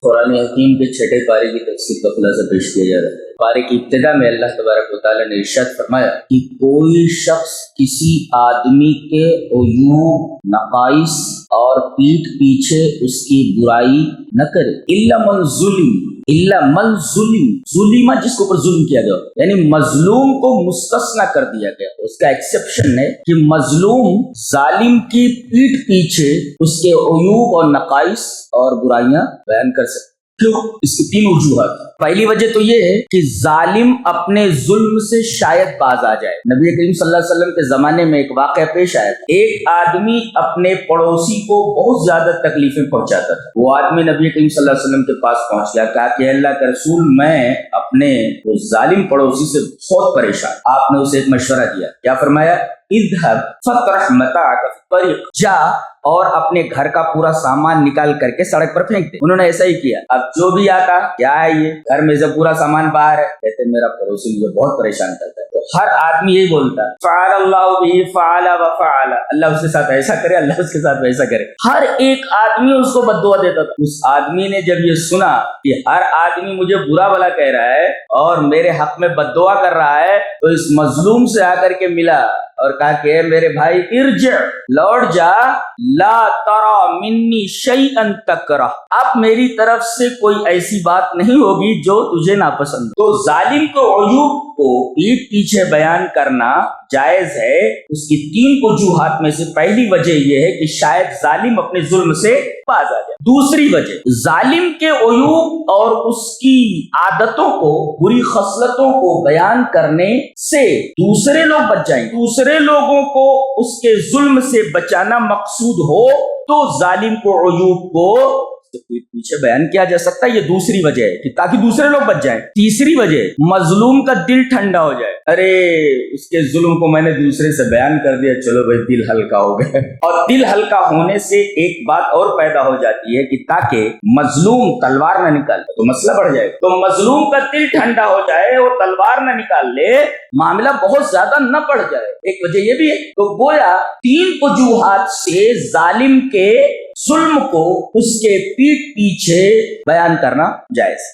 قرآن حکیم کے چھٹے پارے کی تفسیر کا خلاصہ پیش کیا جا رہا ہے۔ پارے کی ابتدا میں اللہ تبارک و تعالیٰ نے ارشاد فرمایا کہ کوئی شخص کسی آدمی کے عیوب، نقائص اور پیٹھ پیچھے اس کی برائی نہ کرے، الا من ظلم، ظلم جس کے اوپر ظلم کیا گیا، یعنی مظلوم کو مستثنیٰ کر دیا گیا۔ اس کا ایکسیپشن ہے کہ مظلوم ظالم کی پیٹھ پیچھے اس کے عیوب اور نقائص اور برائیاں بیان کر سکتے۔ کیوں؟ اس کی تین وجوہات۔ پہلی وجہ تو یہ ہے کہ ظالم اپنے ظلم سے شاید باز آ جائے۔ نبی کریم صلی اللہ علیہ وسلم کے زمانے میں ایک واقعہ پیش آیا تھا۔ ایک آدمی اپنے پڑوسی کو بہت زیادہ تکلیفیں پہنچاتا تھا۔ وہ آدمی نبی کریم صلی اللہ علیہ وسلم کے پاس پہنچ گیا، کہا کہ اللہ کے رسول، میں اپنے ظالم پڑوسی سے بہت پریشان۔ آپ نے اسے ایک مشورہ دیا، کیا فرمایا؟ اذهب فطرح متاعك في الطريق، جا اور اپنے گھر کا پورا سامان نکال کر کے سڑک پر پھینک دے۔ انہوں نے ایسا ہی کیا۔ اب جو بھی آتا، کیا ہے یہ گھر میں سے پورا سامان باہر ہے، کہتے میرا پڑوسی مجھے بہت پریشان کرتا ہے۔ تو ہر آدمی یہی بولتا، فعل اللہ به فعل وفعل، اللہ اس کے ساتھ ایسا کرے، اللہ اس کے ساتھ ویسا کرے۔ ہر ایک آدمی اس کو بد دعا دیتا تھا۔ اس آدمی نے جب یہ سنا کہ ہر آدمی مجھے برا بھلا کہہ رہا ہے اور میرے حق میں بد دعا کر رہا ہے، تو اس مظلوم سے آ کر کے ملا اور کہا کہ میرے بھائی ارجع، لوٹ جا، لا ترى منی شیئا تکرہ، اب میری طرف سے کوئی ایسی بات نہیں ہوگی جو تجھے ناپسند۔ تو ظالم کو عیوب کو پیٹھ پیچھے بیان کرنا جائز ہے۔ اس کی تین وجوہات میں سے پہلی وجہ یہ ہے کہ شاید ظالم اپنے ظلم سے باز آ جائے۔ دوسری وجہ، ظالم کے عیوب اور اس کی عادتوں کو، بری خصلتوں کو بیان کرنے سے دوسرے لوگ بچ جائیں۔ دوسرے لوگوں کو اس کے ظلم سے بچانا مقصود ہو تو ظالم کو عیوب کو پیچھے بیان کیا جا سکتا ہے۔ یہ دوسری وجہ ہے کہ تاکہ دوسرے لوگ بچ جائیں۔ تیسری وجہ، مظلوم کا دل ٹھنڈا ہو جائے، ارے اس کے ظلم کو میں نے دوسرے سے بیان کر دیا، چلو بھائی دل ہلکا ہو گیا۔ اور دل ہلکا ہونے سے ایک بات اور پیدا ہو جاتی ہے کہ تاکہ مظلوم تلوار نہ نکالے تو مسئلہ بڑھ جائے۔ تو مظلوم کا دل ٹھنڈا ہو جائے اور تلوار نہ نکال لے، معاملہ بہت زیادہ نہ بڑھ جائے، ایک وجہ یہ بھی ہے۔ تو گویا تین وجوہات سے ظالم کے ظلم کو اس کے پیٹھ پیچھے بیان کرنا جائز۔